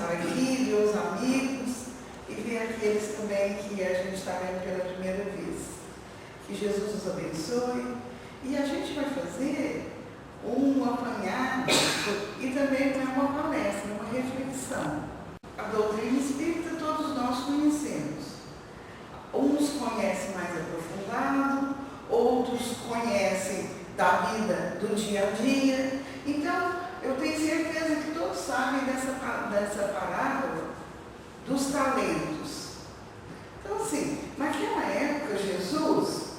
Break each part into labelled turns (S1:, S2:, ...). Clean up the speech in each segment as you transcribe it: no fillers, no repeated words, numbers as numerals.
S1: estar aqui, ver os amigos e ver aqueles também que a gente está vendo pela primeira vez. Que Jesus nos abençoe. E a gente vai fazer um apanhado e também uma palestra, uma reflexão. A doutrina espírita todos nós conhecemos. Uns conhecem mais aprofundado, outros conhecem da vida do dia a dia. Então, eu tenho certeza que todos sabem dessa parábola dos talentos. Então, assim, naquela época, Jesus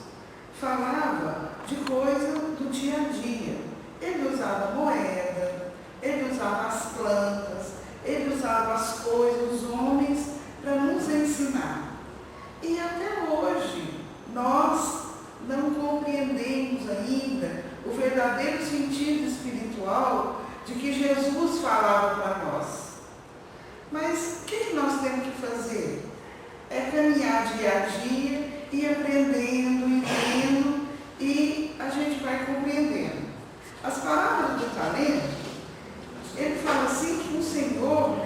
S1: falava de coisa do dia a dia. Ele usava moeda, ele usava as plantas, ele usava as coisas, os homens, para nos ensinar. E até hoje, nós não compreendemos ainda o verdadeiro sentido espiritual de que Jesus falava para nós. Mas o que nós temos que fazer? É caminhar dia a dia e aprendendo, e lendo, e a gente vai compreendendo. As palavras do talento, ele fala assim que o Senhor,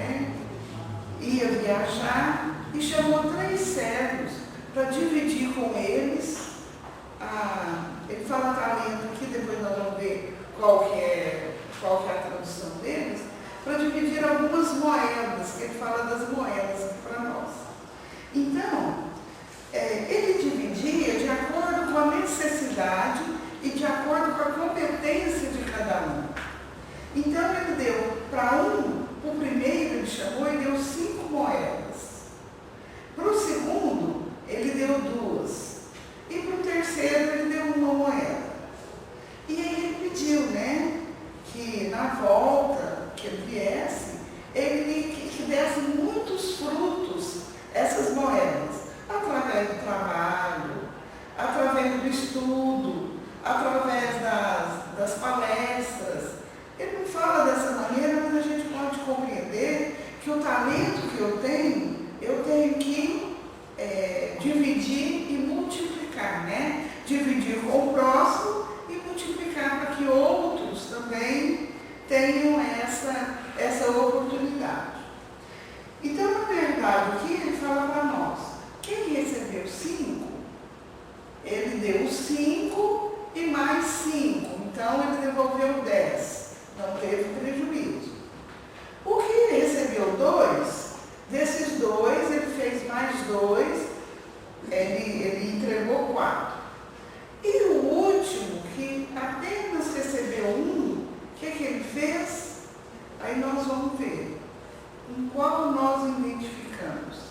S1: ia viajar e chamou 3 servos para dividir com eles. Ele fala talento aqui, depois nós vamos ver qual que é a tradução deles, para dividir algumas moedas. Ele fala das moedas aqui para nós. Então, ele dividia de acordo com a necessidade e de acordo com a competência de cada um. Então, ele deu para o primeiro ele chamou e deu 5 moedas. Para o segundo, ele deu 2. E para o terceiro, ele deu 1 moeda. E aí ele pediu, que na volta que ele viesse, que desse muitos frutos essas moedas, através do trabalho, através do estudo, através das palestras. Ele não fala dessa maneira, mas a gente pode compreender que o talento que eu tenho que dividir e multiplicar, Dividir com o próximo e multiplicar para que outros também tenham essa oportunidade. Então, na verdade, aqui ele fala para nós, quem recebeu 5, ele deu 5 e mais 5, então ele devolveu 10, não teve prejuízo. O que recebeu 2, desses 2, ele fez mais 2, ele entregou 4. E o último, que apenas recebeu 1, o que ele fez? Aí nós vamos ver com qual nós identificamos.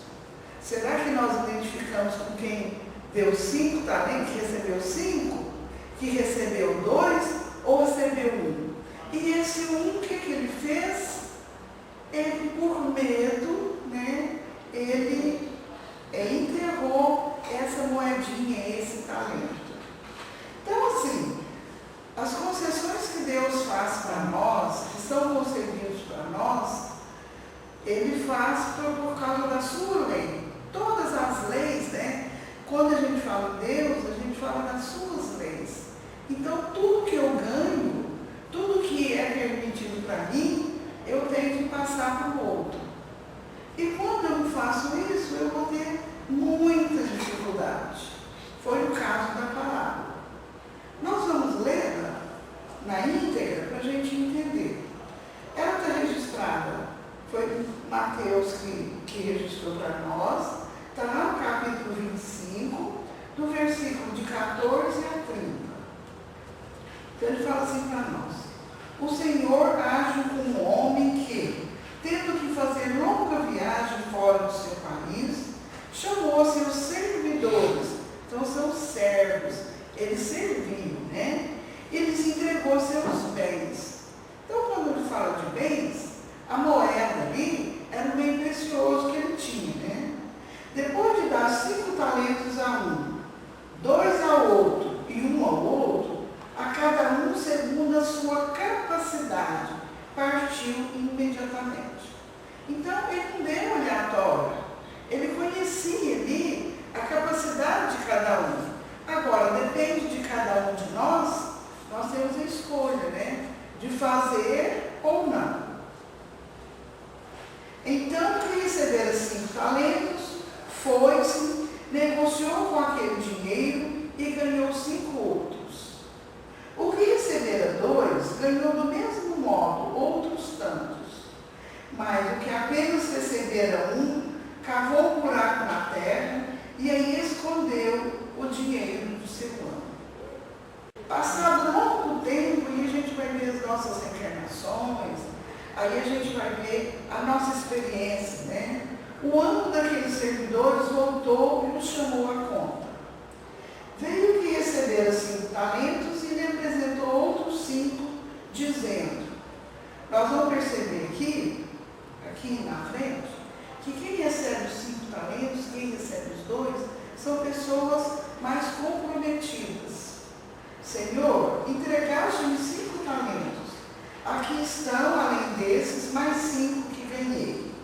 S1: Será que nós identificamos com quem deu 5 talentos, que recebeu 5, que recebeu 2 ou recebeu 1? E esse 1, o que ele fez? Ele, por medo, ele enterrou essa moedinha, esse talento. Então, assim, as concessões que Deus faz para nós, que são concedidas para nós, Ele faz por causa da sua lei. Todas as leis, quando a gente fala em Deus, a gente fala das suas leis. Então, tudo que eu ganho, tudo que é permitido para mim, eu tenho que passar para o outro. E quando eu não faço isso, eu vou ter muita dificuldade. Foi o caso da parábola. Nós vamos ler na íntegra para a gente entender. Ela está registrada, foi Mateus que registrou para nós, está lá no capítulo 25, do versículo de 14 a 30. Então ele fala assim para nós: o Senhor age com um homem que, tendo que fazer longa viagem fora do seu país, chamou seus servidores. Então são servos, eles serviam, E lhes entregou seus bens. Então, quando ele fala de bens, a moeda ali era um bem precioso que ele tinha, Depois de dar 5 talentos a um, 2 ao outro e 1 ao outro, a cada um segundo a sua capacidade, partiu imediatamente. Então, ele não deu aleatório. Ele conhecia ali a capacidade de cada um. Agora, depende de cada um de nós temos a escolha, de fazer ou não. Então, ganhou do mesmo modo outros tantos. Mas o que apenas recebera um, cavou um buraco na terra e aí escondeu o dinheiro do seu ano. Passado longo tempo, e a gente vai ver as nossas reencarnações, aí a gente vai ver a nossa experiência, né? O amo daqueles servidores voltou e nos chamou à conta. Veio que recebera 5 talentos e lhe apresentou outros 5, dizendo, nós vamos perceber aqui na frente, que quem recebe os 5 talentos, quem recebe os 2, são pessoas mais comprometidas. Senhor, entregaste-me 5 talentos. Aqui estão, além desses, mais 5 que ganhei.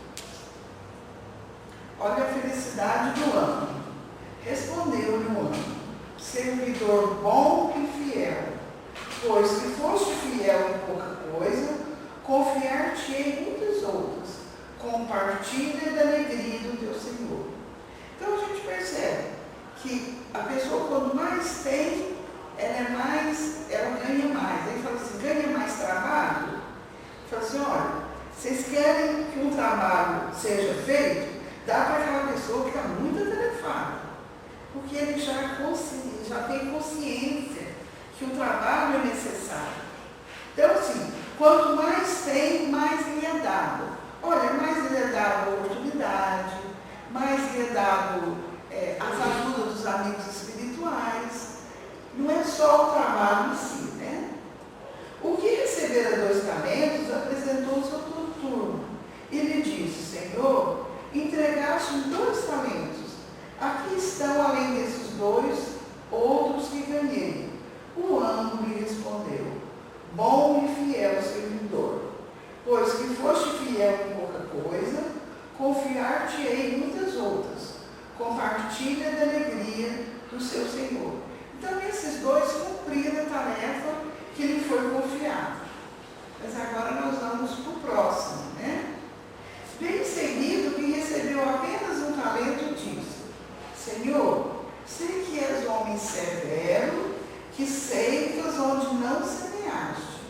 S1: Olha a felicidade do amo. Respondeu-lhe o amo, servidor bom e fiel, pois se foste fiel em pouca coisa, confiar-te-ei muitas outras. Compartilha da alegria do teu Senhor. Então a gente percebe que a pessoa, quando mais tem, ela ganha mais. Aí fala assim, ganha mais trabalho? Fala assim, olha, vocês querem que um trabalho seja feito? Dá para aquela pessoa que está muito atarefada, porque ele já tem consciência que o trabalho é necessário. Então, assim, quanto mais tem, mais lhe é dado. Olha, mais lhe é dado a oportunidade, mais lhe é dado as ajudas dos amigos espirituais. Não é só o trabalho em si, né? O que recebera 2 talentos apresentou-se ao turno e lhe disse, Senhor, entregaste-me 2 talentos. Aqui estão, além desses 2, outros que ganhei. O amo lhe respondeu, bom e fiel servidor, pois que foste fiel em pouca coisa, confiar-te-ei em muitas outras. Compartilha da alegria do seu Senhor. Então, esses 2 cumpriram a tarefa que lhe foi confiada. Mas agora nós vamos para o próximo, né? Bem seguido, que recebeu apenas 1 talento, disse, Senhor, sei que és homem severo, que ceifas onde não semeaste,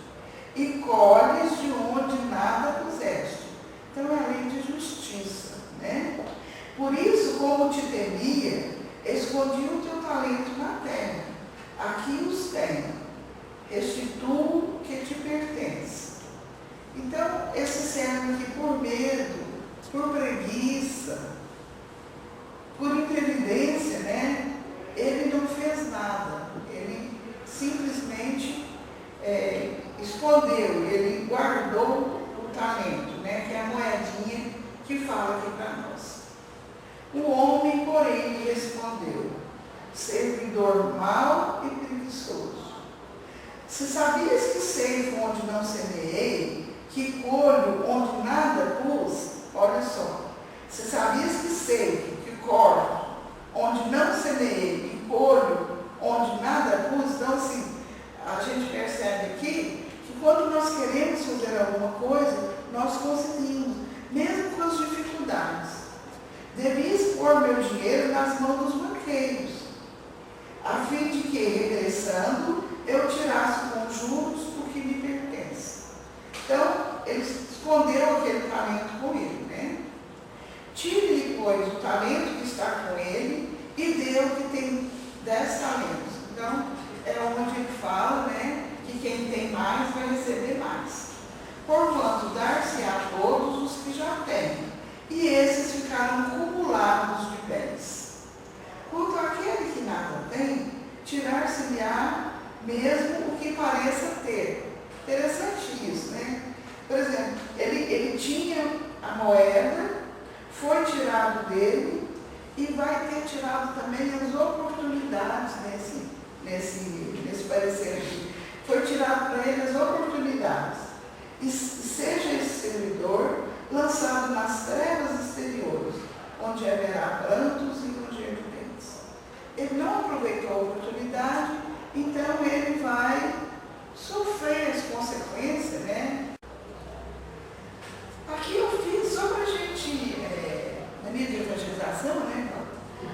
S1: e colhes de onde nada puseste. Então é a lei de justiça, né? Por isso, como te temia, escondi o teu talento na terra. Aqui os tenho. Restituo o que te pertence. Então, esse servo que por medo, por preguiça, por imprevidência, né, ele não fez nada. Ele simplesmente escondeu, ele guardou o talento, né, que é a moedinha que fala aqui para nós. O homem, porém, lhe respondeu, servidor mau e preguiçoso. Se sabias que ceifo onde não semeei, que colho onde nada pus, olha só, se sabias que ceifo, que corto, onde não semeei, que colho onde nada pus, então assim, a gente percebe aqui que quando nós queremos fazer alguma coisa, nós conseguimos, mesmo com as dificuldades. Devia expor meu dinheiro nas mãos dos banqueiros, a fim de que, regressando, eu tirasse com juros o que me pertence. Então, ele escondeu aquele talento com ele, né? Tire-lhe, pois, o talento que está com ele e dê o que tem 10 talentos. Então, é onde ele fala, né, que quem tem mais vai receber mais. Porquanto dar-se a todos os que já têm, e esses ficaram cumulados de bens. Quanto àquele que nada tem, tirar-se-lhe-á mesmo o que pareça ter. Interessante isso, né? Por exemplo, ele tinha a moeda, foi tirado dele e vai ter tirado também as oportunidades nesse parecer aqui. Foi tirado para ele as oportunidades. E seja esse servidor lançado nas trevas exteriores, onde haverá prantos e ranger de dentes. Ele não aproveitou a oportunidade, então ele vai sofrer as consequências, né? Aqui eu fiz só para a gente, na minha de evangelização, né?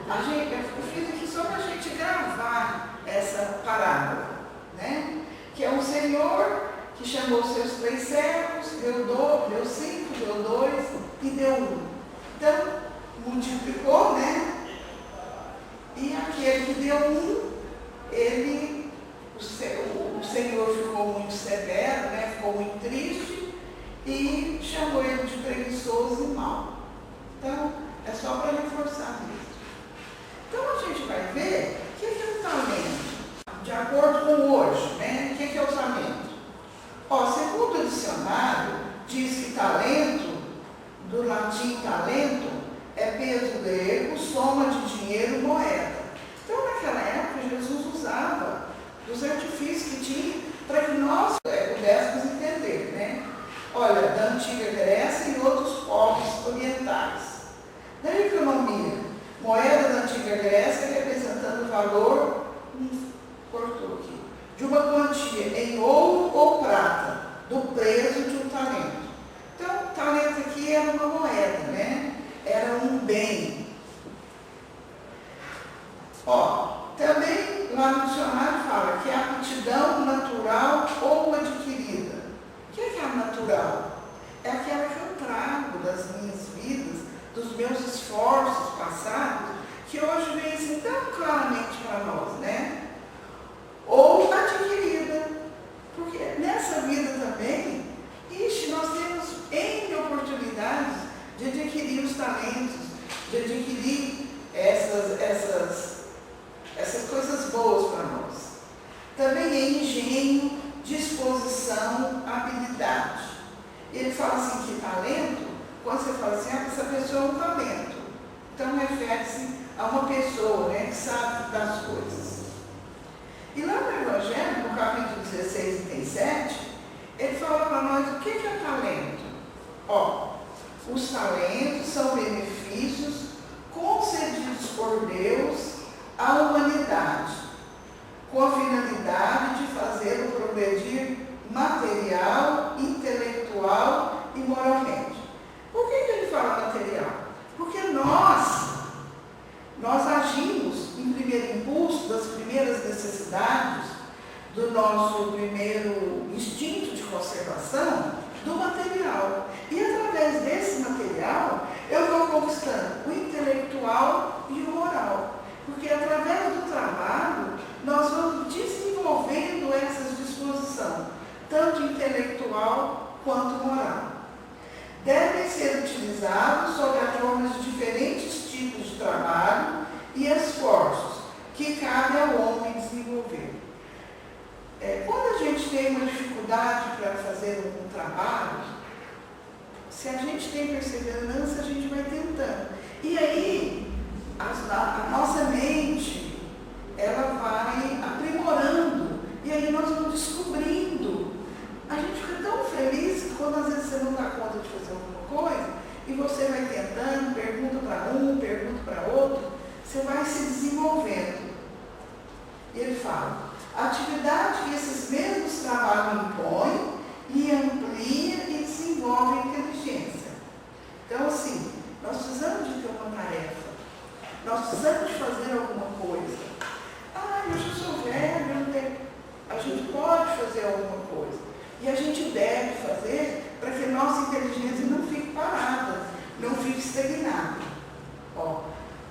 S1: Eu fiz aqui só para a gente gravar essa parábola, né? Que é um senhor que chamou seus 3 servos, deu 5, deu 2 e deu 1. Então, multiplicou, né? E aquele que deu 1, o Senhor ficou muito severo, né? Ficou muito triste e chamou ele de preguiçoso e mau. Então, é só para reforçar isso. Então, a gente vai ver o que é o talento, de acordo com hoje, né? O que é o talento? Segundo o dicionário, diz que talento, do latim talento, é peso grego, soma de dinheiro, moeda. Então, naquela época, Jesus usava os artifícios que tinha para que nós pudéssemos entender, né? Olha, da antiga Grécia e outros povos orientais. Da economia, moeda da antiga Grécia representando o valor, cortou aqui, de uma quantia em ouro ou prata, do preço de um talento. Então, talento aqui era uma moeda, né? Era um bem. Também lá no dicionário fala que é aptidão natural ou adquirida. O que é a natural? É aquela que eu trago das minhas vidas, dos meus esforços passados, que hoje vem assim tão claramente para nós, né? Ou adquirida. Porque nessa vida também, nós temos N oportunidades de adquirir os talentos, de adquirir essas coisas boas para nós. Também é engenho, disposição, habilidade. Ele fala assim que talento, quando você fala assim, essa pessoa é um talento. Então refere-se a uma pessoa, né, que sabe das coisas. E lá no Evangelho, no capítulo 16, item 7, ele fala para nós o que é talento. Os talentos são benefícios concedidos por Deus à humanidade, com a finalidade de fazê-lo progredir material, intelectual e moralmente. Por que ele fala material? Porque nós agimos em primeiro impulso das primeiras necessidades do nosso primeiro instinto de conservação do material. E através desse material eu vou conquistando o intelectual e o moral. Porque através do trabalho nós vamos desenvolvendo essas disposições, tanto intelectual quanto moral. Devem ser utilizados sob as formas de diferentes tipos de trabalho e esforços que cabe ao homem desenvolver. Quando a gente tem uma dificuldade para fazer algum trabalho, se a gente tem perseverança, a gente vai tentando. E aí, a nossa mente, ela vai aprimorando. E aí nós vamos descobrindo. A gente fica tão feliz que quando às vezes você não dá conta de fazer alguma coisa, e você vai tentando, pergunta para um, pergunta para outro, você vai se desenvolvendo. E ele fala, a atividade que esses mesmos trabalhos impõem, e amplia e desenvolve a inteligência. Então, assim, nós precisamos de ter uma tarefa, nós precisamos de fazer alguma coisa. Eu já sou velho, não tenho... A gente pode fazer alguma coisa. E a gente deve fazer para que a nossa inteligência não fique parada, não fique estagnada.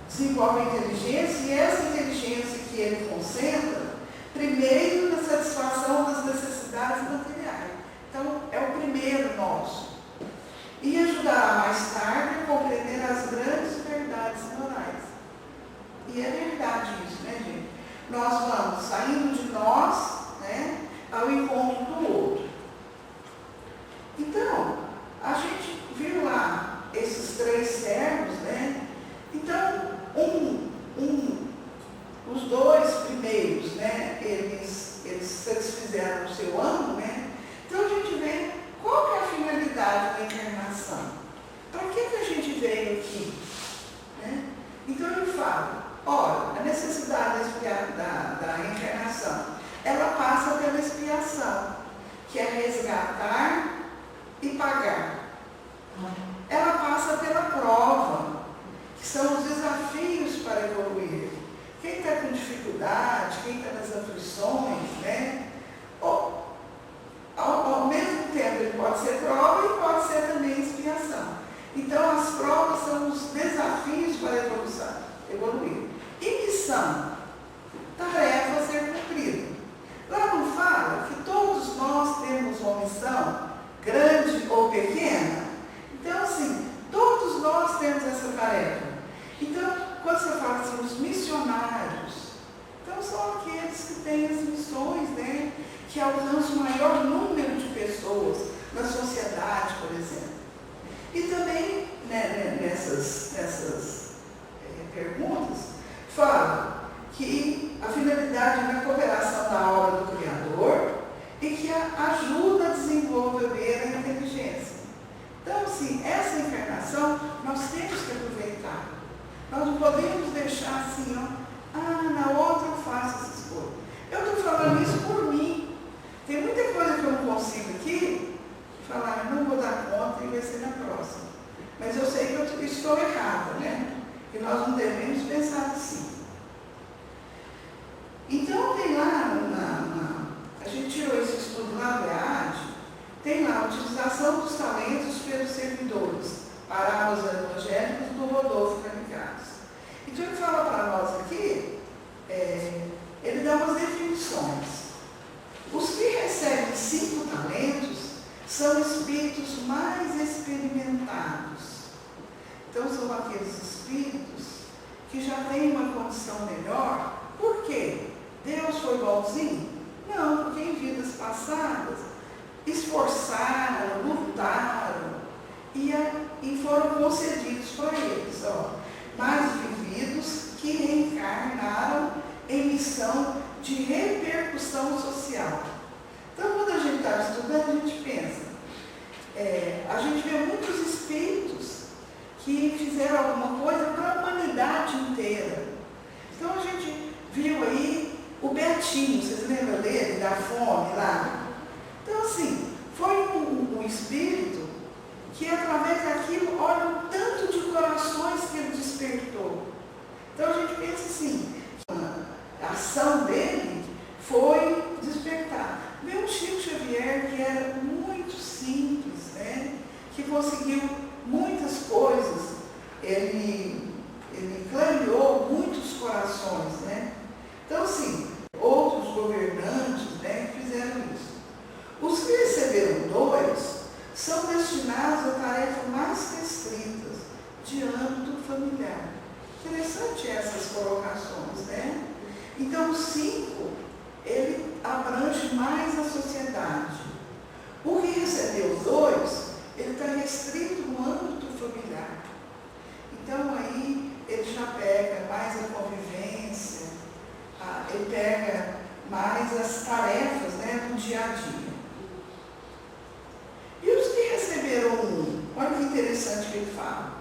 S1: Desenvolve a inteligência, e essa inteligência que ele concentra, primeiro na satisfação das necessidades materiais. Então, é o primeiro nosso. E ajudará mais tarde a compreender as grandes verdades morais. E é verdade isso, né, gente? Nós vamos saindo de nós, né, ao encontro do outro. Então, a gente viu lá esses 3 servos, né? Então, os 2 primeiros, né, eles satisfizeram o seu amo, né? Então a gente vê qual que é a finalidade da encarnação. Para que a gente veio aqui? Né? Então ele fala, olha, a necessidade da encarnação, ela passa pela expiação, que é resgatar e pagar. Ela passa pela prova, que são os desafios para evoluir. Quem está com dificuldade, quem está nas aflições, né? alcance o maior número de pessoas na sociedade, por exemplo. E também, né, nessas perguntas, fala que a finalidade é a cooperação da obra do Criador e que ajuda a desenvolver a inteligência. Então, assim, essa encarnação nós temos que aproveitar. Nós não podemos deixar assim, ó, na outra eu faço essas coisas. Eu estou falando isso por mim. Tem muita coisa que eu não consigo aqui, falar, eu não vou dar conta e vai ser na próxima. Mas eu sei que eu estou errada, né? Que nós não devemos pensar assim. Então, tem lá, a gente tirou esse estudo lá do EAD, tem lá a utilização dos talentos pelos servidores, parábolas evangélicas do Rodolfo Kamikaze. Então, ele fala para nós aqui, ele dá umas definições. Os que recebem 5 talentos são espíritos mais experimentados. Então, são aqueles espíritos que já têm uma condição melhor. Por quê? Deus foi bonzinho? Não, porque em vidas passadas esforçaram, lutaram e foram concedidos para eles, mais vividos que reencarnaram em missão de repercussão social. Então, quando a gente está estudando, a gente pensa, a gente vê muitos espíritos que fizeram alguma coisa para a humanidade inteira. Então, a gente viu aí o Betinho, vocês lembram dele, da fome lá? Então, assim, foi um espírito que, através daquilo, olha o tanto de corações que ele despertou. Então, a gente pensa assim, a ação dele foi despertar. Veio o Chico Xavier, que era muito simples, né? Que conseguiu muitas coisas. Ele clareou muitos corações, né? Então, assim, outros governantes, né, que fizeram isso. Os que receberam 2 são destinados a tarefas mais restritas de âmbito familiar. Interessante essas colocações, né? Então, o 5, ele abrange mais a sociedade. O que recebeu 2, ele está restrito no âmbito familiar. Então, aí, ele já pega mais a convivência, ele pega mais as tarefas, né, do dia a dia. E os que receberam 1, olha que interessante que ele fala,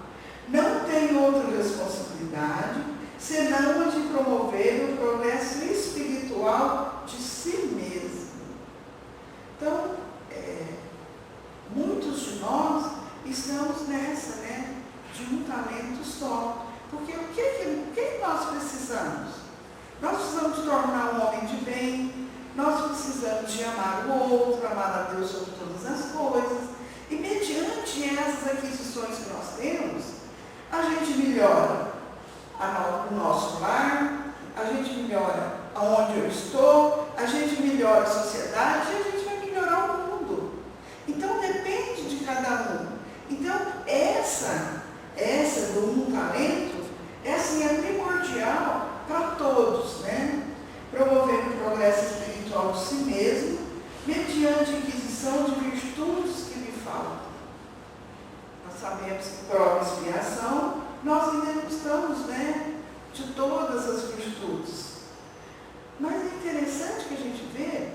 S1: não tem outra responsabilidade senão a de promover o progresso espiritual de si mesmo. Então, muitos de nós estamos nessa, né, de um talento só. Porque o que nós precisamos? Nós precisamos tornar um homem de bem, nós precisamos de amar o outro, amar a Deus sobre todas as coisas. E mediante essas aquisições que nós temos, a gente melhora o nosso lar, a gente melhora aonde eu estou, a gente melhora a sociedade e a gente vai melhorar o mundo. Então depende de cada um. Então essa do talento, essa é primordial para todos, né? Promover o progresso espiritual de si mesmo, mediante a aquisição de virtudes que lhe faltam. Nós sabemos que prova e expiação, nós ainda não estamos, né, de todas as virtudes. Mas é interessante que a gente vê,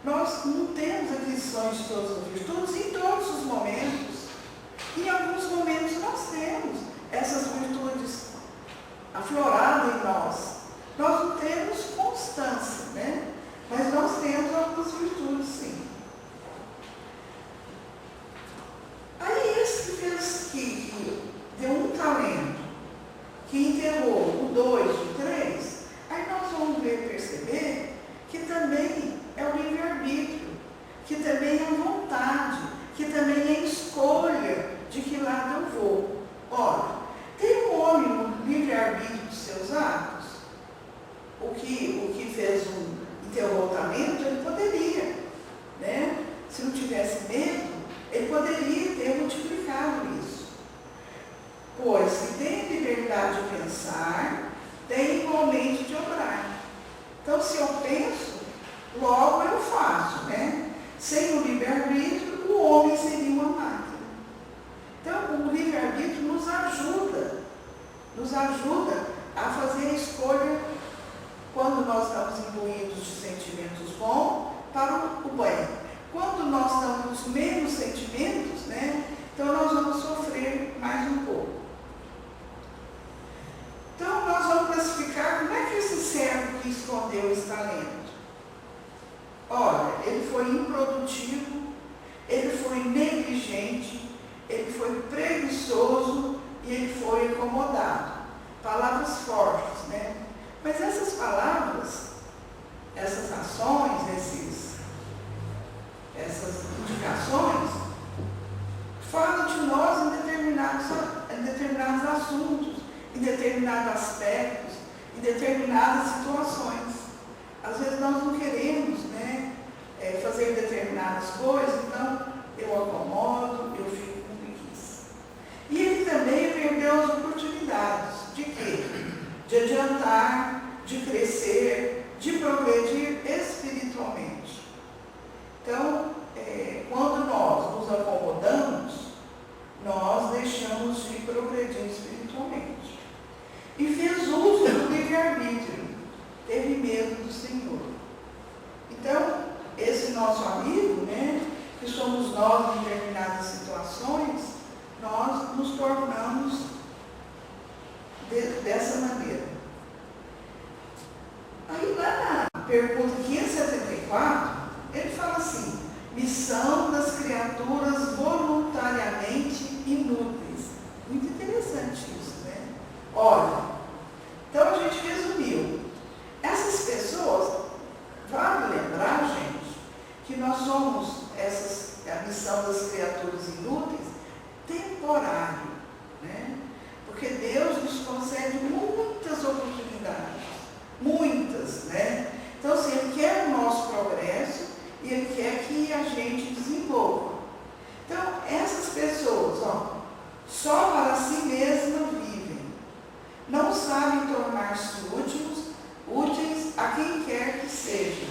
S1: nós não temos aquisições de todas as virtudes em todos os momentos. Em alguns momentos nós temos essas virtudes afloradas em nós. Nós não temos constância, né? Mas nós temos algumas virtudes, sim. Aí esse que deu um talento, que enterrou o 2, o 3, aí nós vamos perceber que também é o livre-arbítrio, que também é a vontade, que também é a escolha de que lado eu vou. Olha, tem um homem no livre-arbítrio dos seus atos? O que fez enterrou o talento, ele poderia, né? nos ajuda a fazer a escolha quando nós estamos imbuídos de sentimentos bons para o bem. Quando nós estamos com menos sentimentos, né, então nós vamos sofrer mais um pouco. Então nós vamos classificar como é que esse servo que escondeu esse talento. Olha, ele foi improdutivo, ele foi negligente, ele foi preguiçoso e ele foi acomodado. Palavras fortes, né? Mas essas palavras, essas ações, essas indicações, falam de nós em determinados assuntos, em determinados aspectos, em determinadas situações. Às vezes nós não queremos, né, fazer determinadas coisas, então eu acomodo, eu fico com preguiça. E ele também perdeu as oportunidades de quê? De adiantar, de crescer, de progredir espiritualmente. Então, quando nós nos acomodamos, nós deixamos de progredir espiritualmente. E fez uso do livre-arbítrio, teve medo do Senhor. Então, esse nosso amigo, né, que somos nós em determinadas situações, nós nos tornamos dessa maneira. Aí lá na pergunta 574, ele fala assim: missão das criaturas voluntariamente inúteis. Muito interessante isso, né? Olha, então a gente resumiu. Essas pessoas, vale lembrar, gente, que nós somos a missão das criaturas inúteis temporário, né? Porque Deus nos concede muitas oportunidades, muitas, né? Então, assim, Ele quer o nosso progresso e Ele quer que a gente desenvolva. Então, essas pessoas, só para si mesmas vivem, não sabem tornar-se úteis a quem quer que seja,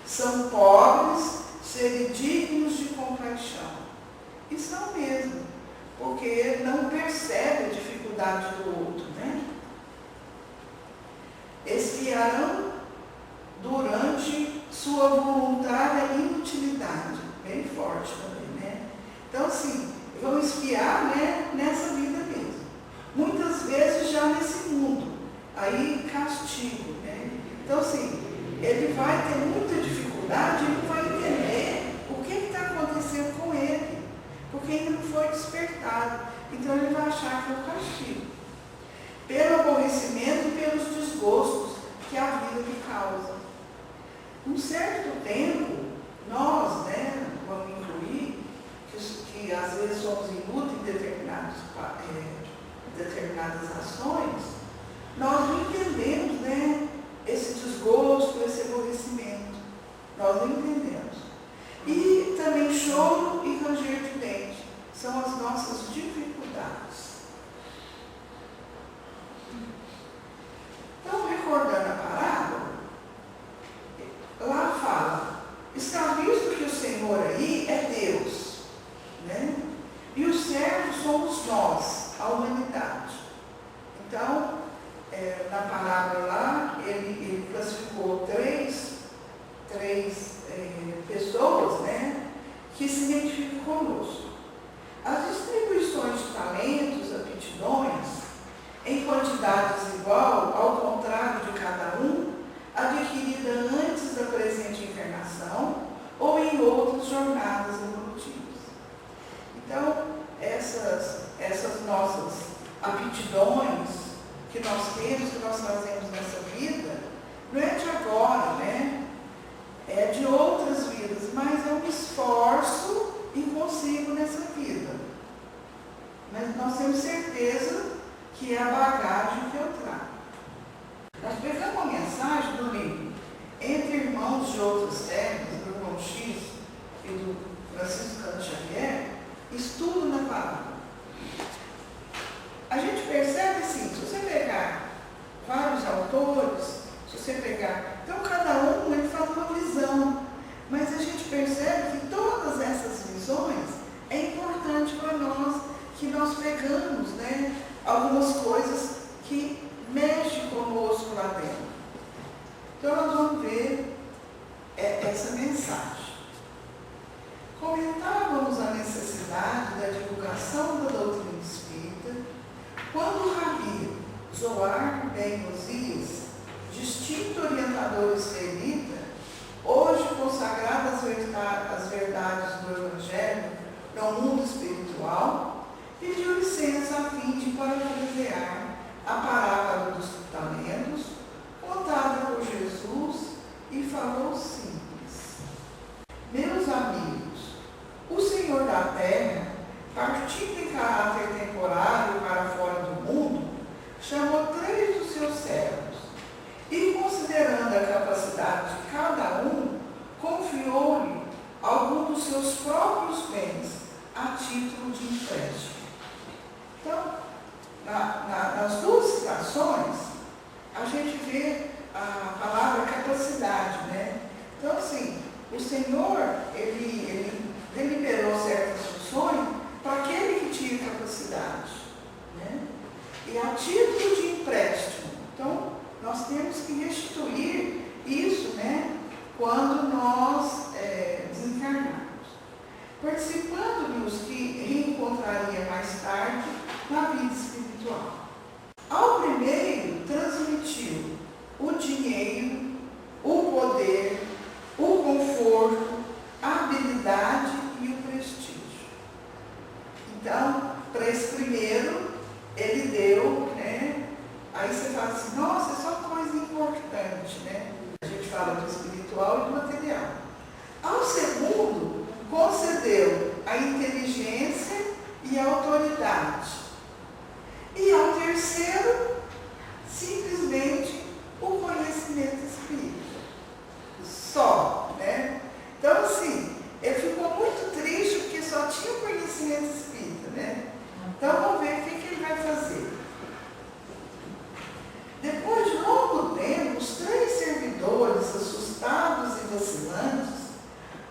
S1: são pobres, serem dignos de compaixão. E são mesmo, porque não percebem a dificuldade do outro, né? Espiarão durante sua voluntária inutilidade, bem forte também, né? Então, assim, vão espiar, né, nessa vida mesmo. Muitas vezes já nesse mundo, aí castigo, né? Então, assim, ele vai ter muita dificuldade, ele vai entender o que está acontecendo com ele, porque ainda não foi despertado. Então, ele vai achar que é o castigo. Pelo aborrecimento e pelos desgostos que a vida lhe causa. Um certo tempo, nós, né, vamos incluir, que às vezes somos inúteis em determinadas ações, nós não entendemos, né, esse desgosto, esse aborrecimento. Nós não entendemos. E também choro e ranger de dente são as nossas dificuldades. Então, recordando a parábola, lá fala: está visto que o Senhor aí é Deus, né? E os servos somos nós, a humanidade. Então, na parábola lá, ele classificou três pessoas, né, que se identificam conosco. As distribuições de talentos, aptidões, em quantidade desigual, ao contrário de cada um, adquirida antes da presente encarnação ou em outras jornadas evolutivas. Então, essas nossas aptidões que nós temos, que nós fazemos nessa vida, não é de agora, né? É de outras vidas, mas é um esforço em consigo nessa vida. Mas nós temos certeza que é a bagagem que eu trago. Nós pegamos uma mensagem do livro Entre Irmãos de Outras Terras, do irmão X e do Francisco Cândido Xavier, Estudo na Palavra. A gente percebe assim, se você pegar vários autores, se você pegar... Então, cada um ele faz uma visão, mas a gente percebe que todas essas visões é importante para nós, que nós pegamos, né, algumas coisas que mexe conosco lá dentro. Então nós vamos ver essa mensagem. Comentávamos a necessidade da divulgação da doutrina espírita quando o Rabi Zohar Ben Osias, distinto orientador israelita, hoje consagrado às verdades do Evangelho no mundo espiritual, pediu licença a fim de parafrasear a parábola dos talentos contada por Jesus e falou simples: meus amigos, o Senhor da Terra, partindo em caráter temporário para fora do mundo, chamou 3 dos seus servos e, considerando a capacidade de cada um, confiou-lhe algum dos seus próprios bens a título de empréstimo. Então, nas duas citações, a gente vê a palavra capacidade, né? Então, assim, o Senhor, ele deliberou certas funções para aquele que tinha capacidade, né? E a título de empréstimo. Então, nós temos que restituir isso, né? Quando nós desencarnarmos. Participando dos que reencontraria mais tarde na vida espiritual. Ao primeiro, transmitiu o dinheiro, o poder, o conforto, a habilidade e o prestígio. Então, para esse primeiro, ele deu, né? Aí você fala assim, nossa, é só coisa importante, né? A gente fala do espiritual e do material. Ao segundo, concedeu a inteligência e a autoridade. E ao terceiro, simplesmente o conhecimento espírita. Só, né? Então, assim, ele ficou muito triste porque só tinha o conhecimento espírita, né? Então, vamos ver o que ele vai fazer. Depois de longo tempo, os 3 servidores, assustados e vacilantes,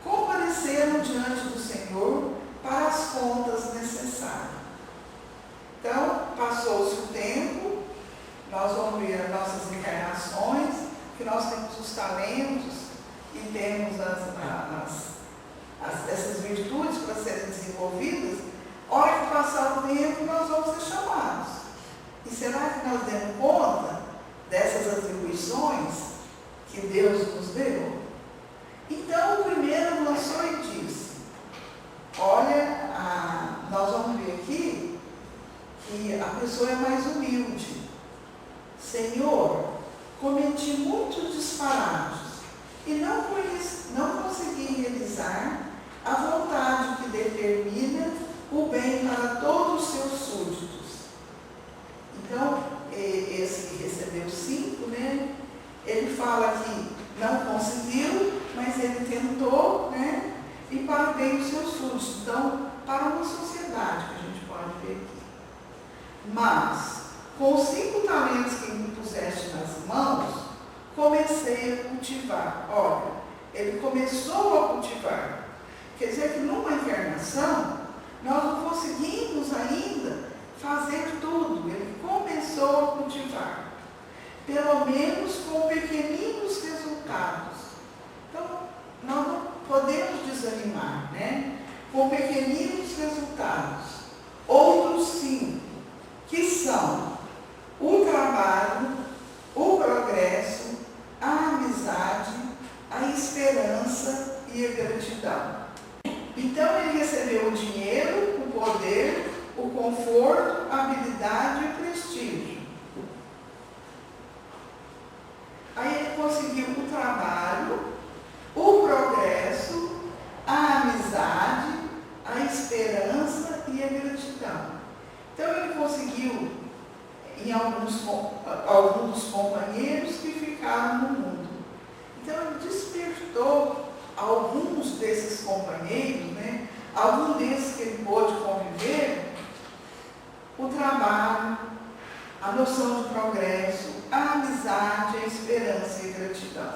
S1: compareceram diante do Senhor para as contas necessárias. Então, passou-se o tempo, nós vamos ver as nossas encarnações, que nós temos os talentos e temos essas virtudes para serem desenvolvidas. A hora que passar o tempo, nós vamos ser chamados. E será que nós demos conta dessas atribuições que Deus nos deu? Então, o primeiro lançou e disse, olha, nós vamos ver aqui que a pessoa é mais humilde. Senhor, cometi muitos disparates e não consegui realizar a vontade que determina o bem para todos os seus súditos. Então, esse que recebeu 5, né? Ele fala que não conseguiu, mas ele tentou, né? E para o bem dos seus súditos. Então, para uma sociedade que a gente pode ver aqui. Mas, com os 5 talentos que me puseste nas mãos, comecei a cultivar. Olha, ele começou a cultivar. Quer dizer que numa encarnação, nós não conseguimos ainda fazer tudo. Ele começou a cultivar. Pelo menos com pequeninos resultados. Então, nós não podemos desanimar, né? Com pequeninos resultados. Outros 5, que são o trabalho, o progresso, a amizade, a esperança e a gratidão. Então, ele recebeu o dinheiro, o poder, o conforto, a habilidade e o prestígio. Aí ele conseguiu o trabalho, o progresso, a amizade, a esperança e a gratidão. Então ele conseguiu em alguns dos companheiros que ficaram no mundo. Então ele despertou alguns desses companheiros, né? Algum desses que ele pôde conviver, o trabalho, a noção de progresso, a amizade, a esperança e a gratidão.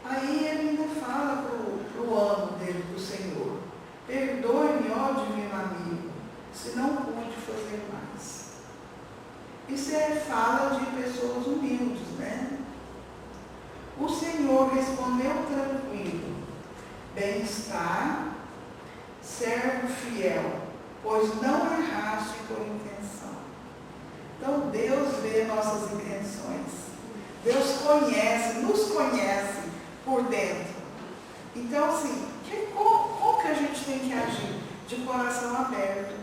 S1: Aí ele ainda fala para o amo dele, para o Senhor, perdoe-me, ó divino amigo, se não pude fazer mais. Isso fala de pessoas humildes, né? O Senhor respondeu tranquilo: bem-estar, servo fiel, pois não erraste por intenção. Então Deus vê nossas intenções. Deus conhece, nos conhece por dentro. Então, assim, como que a gente tem que agir? De coração aberto.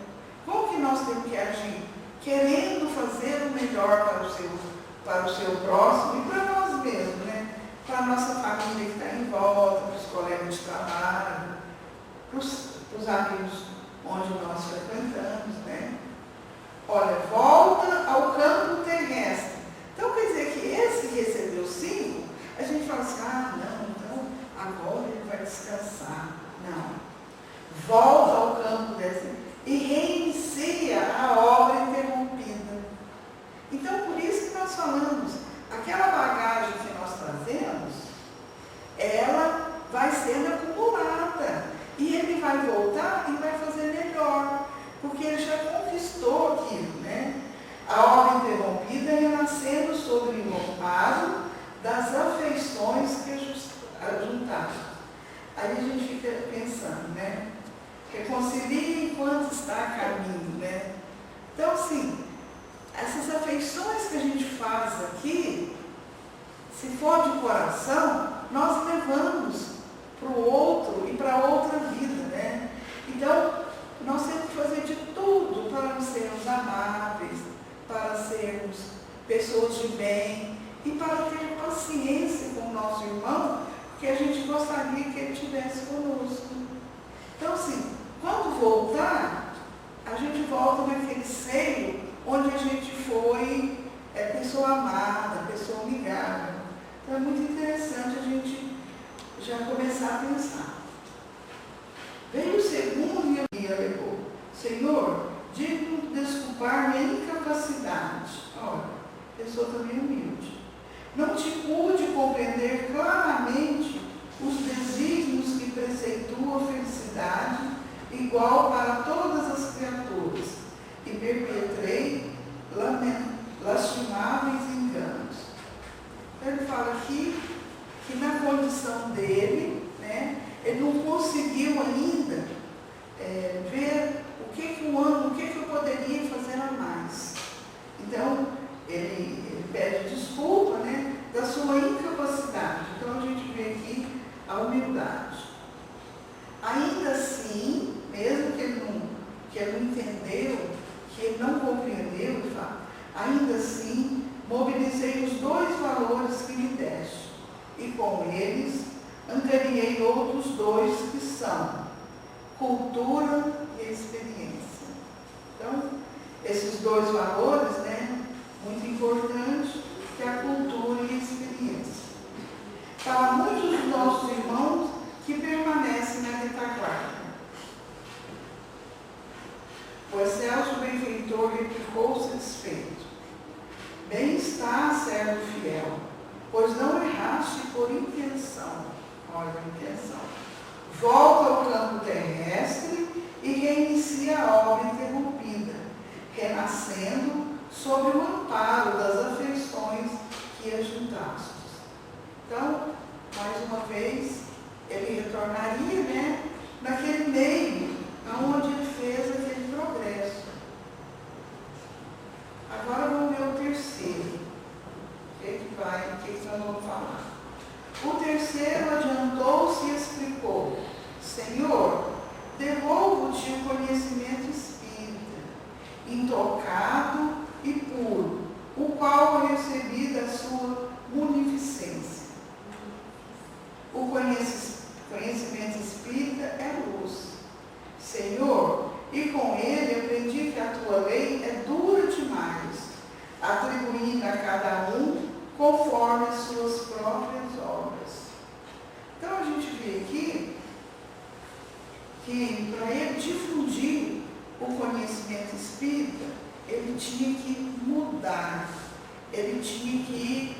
S1: Como que nós temos que agir? Querendo fazer o melhor para o seu próximo e para nós mesmos, né? Para a nossa família que está em volta, para os colegas de trabalho, para os amigos onde nós frequentamos, né? Olha, volta ao campo terrestre. Então, quer dizer que esse que recebeu 5, a gente fala assim, não, então agora ele vai descansar. Não. Volta ao campo terrestre e reinicia a obra interrompida. Então, por isso que nós falamos, aquela bagagem que nós trazemos, ela vai sendo acumulada. E ele vai voltar e vai fazer melhor, porque ele já conquistou aquilo, né? A obra interrompida é nascendo sobre o amparo das afeições que ajuntaram. Aí a gente fica pensando, né? Reconcilia enquanto está a caminho, né? Então, assim, essas afeições que a gente faz aqui, se for de coração, nós levamos para o outro e para outra vida, né? Então, nós temos que fazer de tudo para sermos amáveis, para sermos pessoas de bem e para ter paciência com o nosso irmão, porque a gente gostaria que ele estivesse conosco. Então, assim, quando voltar, a gente volta naquele seio onde a gente foi pessoa amada, pessoa amigável. Então, é muito interessante a gente já começar a pensar. Veio o segundo e alegou: Senhor, digo desculpar minha incapacidade. Olha, pessoa também humilde. Não te pude compreender claramente os desígnios que preceituam a felicidade igual para todas as criaturas, e perpetrei lastimáveis enganos. Então, ele fala aqui que na condição dele, né, ele não conseguiu ainda ver o que eu poderia fazer a mais. Então, ele pede desculpa, né, da sua incapacidade. Então, a gente vê aqui a humildade. Ainda assim, mesmo que ele não entendeu, que ele não compreendeu, ele fala, ainda assim, mobilizei os 2 valores que me deste, e com eles angariei outros 2 que são cultura e experiência. Então, esses 2 valores, né, muito importantes, que é a cultura e a experiência. Para muitos dos nossos irmãos que permanecem na retaguarda. O excelso benfeitor replicou satisfeito: bem-estar, servo fiel, pois não erraste por intenção. Olha a intenção. Volta ao campo terrestre e reinicia a obra interrompida, renascendo sob o amparo das afeições que ajuntaste. Então, mais uma vez, ele retornaria, né, naquele meio onde ele fez aquele progresso. Agora vamos ver o terceiro. O que nós vamos falar? O terceiro adiantou-se e explicou: Senhor, devolvo-te o conhecimento espírita, intocado e puro, o qual eu recebi da sua munificência. O conhecimento espírita é luz, Senhor, e com ele aprendi que a tua lei é dura demais, atribuindo a cada um conforme as suas próprias obras. Então a gente vê aqui que para ele difundir o conhecimento espírita, ele tinha que mudar, ele tinha que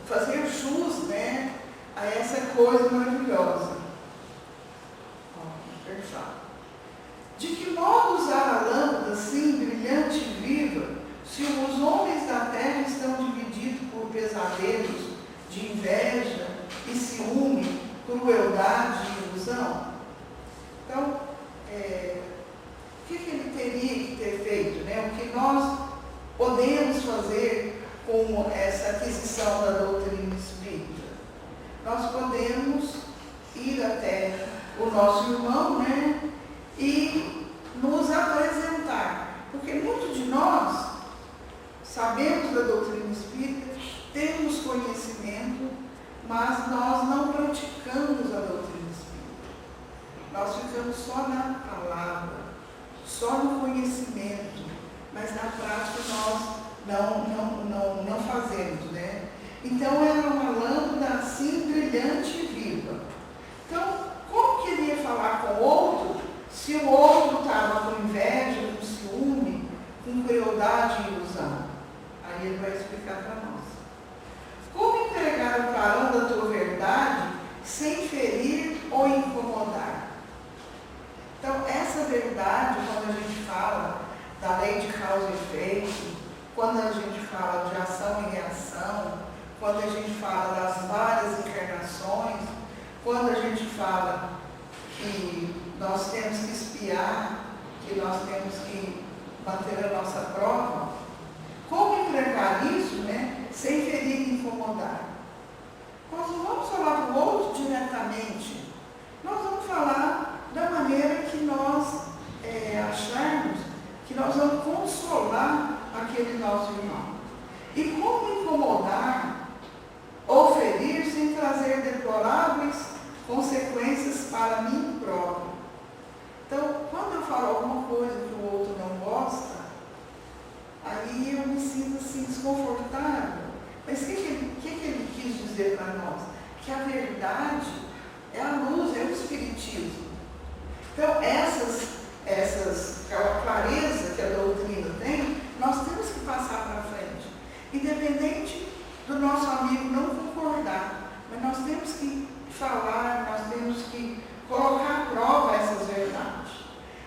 S1: fazer jus, né, a essa coisa maravilhosa. De que modo usar a lâmpada assim, brilhante e viva, se o crueldade e ilusão? Então, o que ele teria que ter feito, né? O que nós podemos fazer com essa aquisição da doutrina espírita? Nós podemos ir até o nosso irmão, né? E nos apresentar. Porque muitos de nós sabemos da doutrina espírita, temos conhecimento, mas nós não praticamos a doutrina espírita. Nós ficamos só na palavra, só no conhecimento, mas na prática nós não fazemos, né? Então era uma lâmpada assim brilhante e viva. Então, como que ele ia falar com o outro se o outro estava com inveja, com ciúme, com crueldade e ilusão? Aí ele vai explicar para nós. Como entregar o clarão da tua verdade sem ferir ou incomodar? Então, essa verdade, quando a gente fala da lei de causa e efeito, quando a gente fala de ação e reação, quando a gente fala das várias encarnações, quando a gente fala que nós temos que espiar, que nós temos que manter a nossa prova, como entregar isso, né, sem ferir e incomodar? Nós não vamos falar para o outro diretamente, nós vamos falar da maneira que nós acharmos que nós vamos consolar aquele nosso irmão. E como incomodar ou ferir sem trazer deploráveis consequências para mim próprio? Então, quando eu falo alguma coisa que o outro não gosta, aí eu me sinto assim desconfortável. Mas o que ele quis dizer para nós? Que a verdade é a luz, é o espiritismo. Então, aquela clareza que a doutrina tem, nós temos que passar para frente. Independente do nosso amigo não concordar, mas nós temos que falar, nós temos que colocar à prova essas verdades.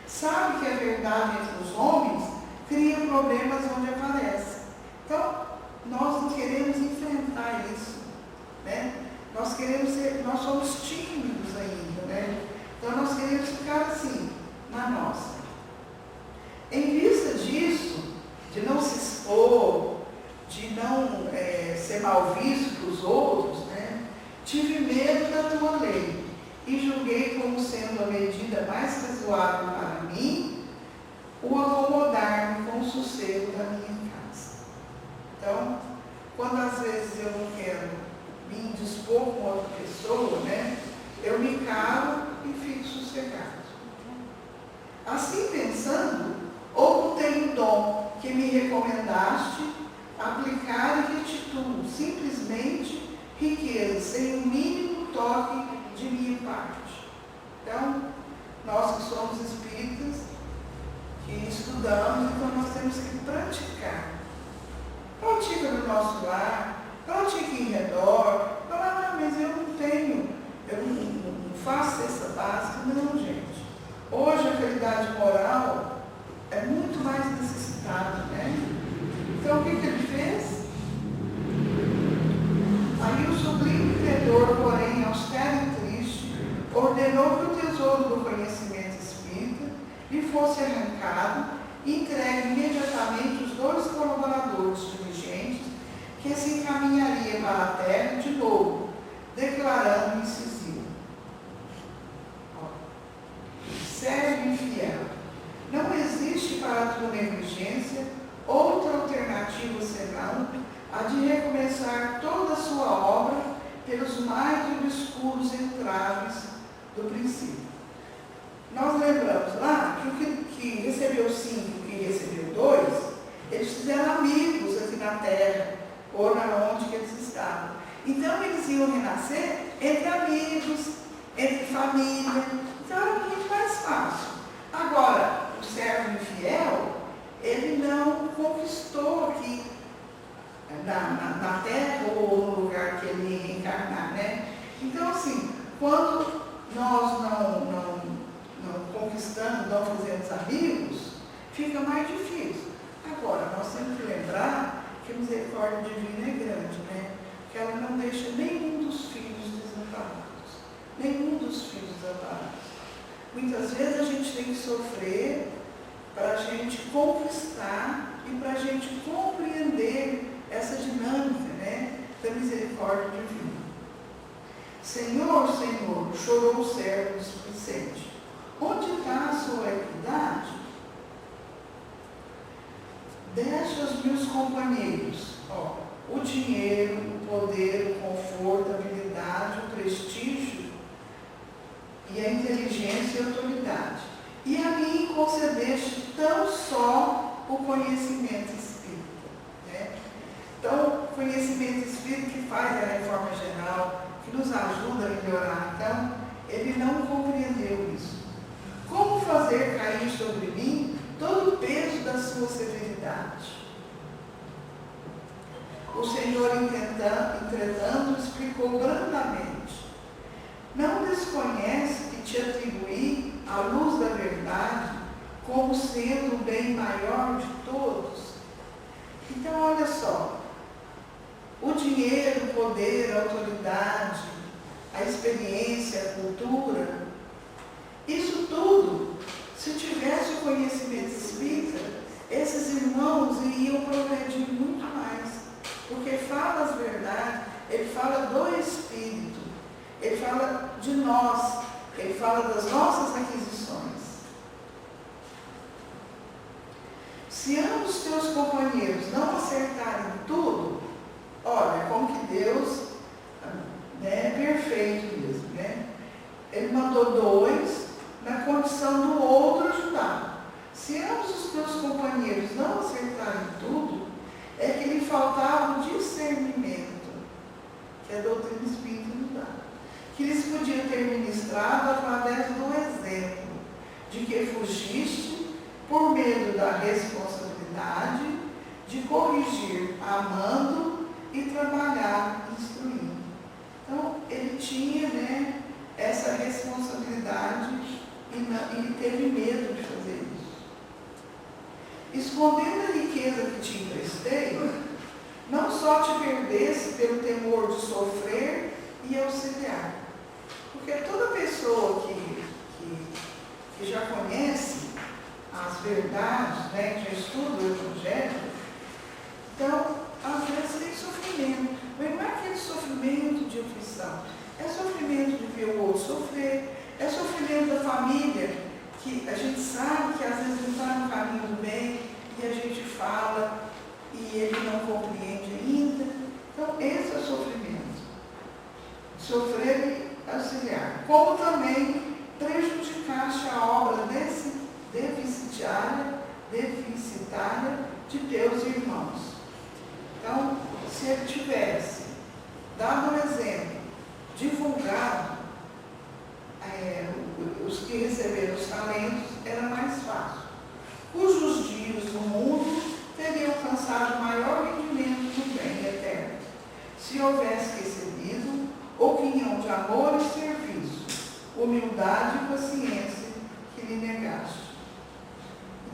S1: Sabe que a verdade entre os homens cria problemas onde aparece. Então, nós não queremos enfrentar isso, né? Nós somos tímidos ainda, né? Então, nós queremos ficar assim, na nossa. Em vista disso, de não se expor, de não ser mal visto pelos outros, né? Tive medo da tua lei e julguei como sendo a medida mais razoável para mim o acomodar-me com o sossego da minha casa. Então, quando às vezes eu não quero me indispor com outra pessoa, né? Eu me calo e fico sossegado. Assim pensando, ou tenho o dom que me recomendaste, aplicar e restituo simplesmente riqueza, sem o mínimo toque de minha parte. Então, nós que somos espíritas, que estudamos, então nós temos que praticar. Pratica no nosso lar, pratica em redor. Fala, mas eu não tenho, eu não faço cesta básica. Não, gente. Hoje a qualidade moral é muito mais necessitada, né? Então o que ele fez? Aí o sublime credor, porém, austero e triste, ordenou que o tesouro do conhecimento espírita lhe fosse arrancado e entregue imediatamente os 2 colaboradores diligentes que se encaminharia para a terra de novo, declarando incisivo: servo infiel, não existe para a tua negligência outra alternativa senão a de recomeçar toda a sua obra pelos mais obscuros entraves do princípio. Nós lembramos lá que o que recebeu 5 e que recebeu 2, eles fizeram amigos aqui na terra, ou na onde que eles estavam. Então eles iam renascer entre amigos, entre família. Então era muito mais fácil. Agora, o servo infiel, ele não conquistou aqui na terra ou no lugar que ele ia reencarnar, né? Então, assim, quando nós não conquistamos, não fazemos amigos, fica mais difícil. Agora, nós temos que lembrar que a misericórdia divina é grande, né? Que ela não deixa nenhum dos filhos desamparados. nenhum dos filhos desamparados. Muitas vezes a gente tem que sofrer para a gente conquistar e para a gente compreender essa dinâmica, né, da misericórdia divina. Senhor, Senhor, chorou o servo displicente. Onde está a sua equidade? Deixa os meus companheiros, o dinheiro, o poder, o conforto, a habilidade, o prestígio e a inteligência e a autoridade. E a mim concedeste tão só o conhecimento espírita. Né? Então, conhecimento espírita que faz a reforma geral, que nos ajuda a melhorar. Então, ele não compreendeu isso. Como fazer cair sobre mim todo o peso da sua severidade? O Senhor, entretanto, explicou brandamente: não desconhece que te atribuí a luz da verdade como sendo o bem maior de todos? Então, olha só, o dinheiro, o poder, a autoridade, a experiência, a cultura, isso tudo, se tivesse o conhecimento espírita, esses irmãos iriam progredir muito mais, porque fala as verdades, ele fala do Espírito, ele fala de nós, ele fala das nossas aquisições. Se ambos teus companheiros não acertarem tudo, olha, como que Deus, né, é perfeito mesmo, né? Ele mandou dois na condição do outro ajudar. Se ambos os teus companheiros não acertarem tudo, é que lhe faltava o discernimento, que a doutrina espírita nos dá, que lhes podia ter ministrado através do exemplo, de que fugiste por medo da responsabilidade de corrigir amando e trabalhar instruindo. Então, ele tinha, né, essa responsabilidade e ele teve medo de fazer isso. Escondendo a riqueza que te emprestei, não só te perdesse pelo temor de sofrer e auxiliar. Porque toda pessoa que já conhece as verdades, né, que já estuda o Evangelho, então, às vezes tem sofrimento. Mas não é aquele sofrimento de aflição. É sofrimento de ver o outro sofrer. É sofrimento da família, que a gente sabe que às vezes não está no caminho do bem, e a gente fala, e ele não compreende ainda. Então, esse é o sofrimento. Sofrer e auxiliar. Como também prejudicaste a obra deficitária de teus irmãos. Então, se ele tivesse dado um exemplo, divulgado os que receberam os talentos, era mais fácil. Cujos dias no mundo teriam alcançado maior rendimento do bem eterno, se houvesse recebido opinião de amor e serviço, humildade e paciência que lhe negaste.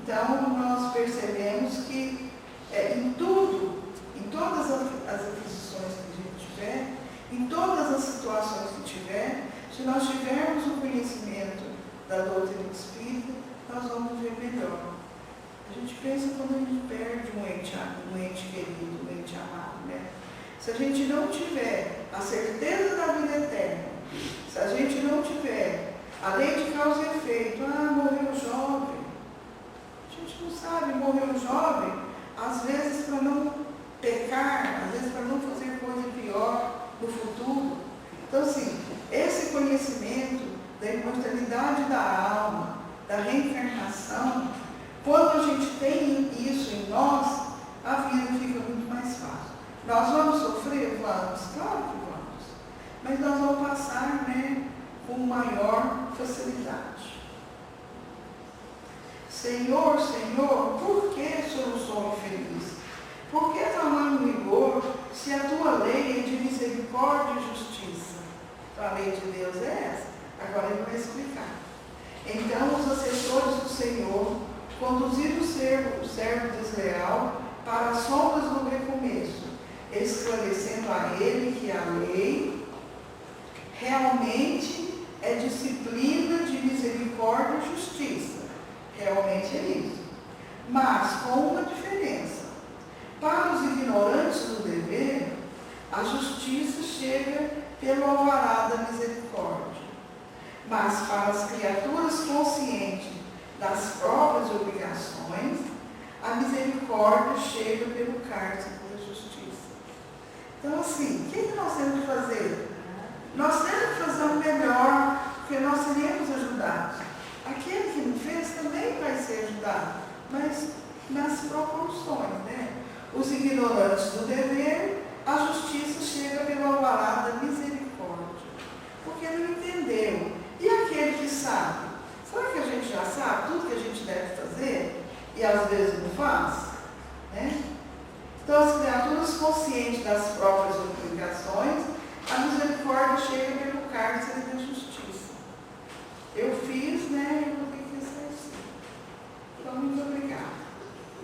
S1: Então, nós percebemos que em tudo, em todas as aquisições que a gente tiver, em todas as situações que tiver, se nós tivermos o conhecimento da doutrina espírita, nós vamos ver melhor. A gente pensa quando a gente perde um ente querido, um ente amado, né? Se a gente não tiver a certeza da vida eterna, se a gente não tiver a lei de causa e efeito, morreu jovem. A gente não sabe, morreu jovem, às vezes para não pecar, às vezes para não fazer coisa pior no futuro. Então, assim, esse conhecimento da imortalidade da alma, da reencarnação, quando a gente tem isso em nós, a vida fica muito mais fácil. Nós vamos sofrer? Vamos, claro que vamos. Mas nós vamos passar, né, com maior facilidade. Senhor, Senhor, por que sou infeliz? Por que falando rigor, se a tua lei é de misericórdia e justiça? Então, a lei de Deus é essa. Agora ele vai explicar. Então, os assessores do Senhor conduziram o servo desleal para as sombras do recomeço, esclarecendo a ele que a lei realmente é disciplina de misericórdia e justiça. Realmente é isso. Mas com uma diferença. Para os ignorantes do dever, a justiça chega pelo alvará da misericórdia. Mas para as criaturas conscientes das próprias obrigações, a misericórdia chega pelo cárcere da justiça. Então, assim, o que nós temos que fazer? Nós temos que fazer o melhor, porque nós seremos ajudados. Aquele que não fez também vai ser ajudado, mas nas proporções, né? Os ignorantes do dever, a justiça chega pelo alvará da misericórdia, porque não entendeu. E aquele que sabe? Será que a gente já sabe tudo que a gente deve fazer e às vezes não faz? Né? Então, as criaturas conscientes das próprias obrigações, a misericórdia chega pelo cárcere da justiça. Eu fiz, né?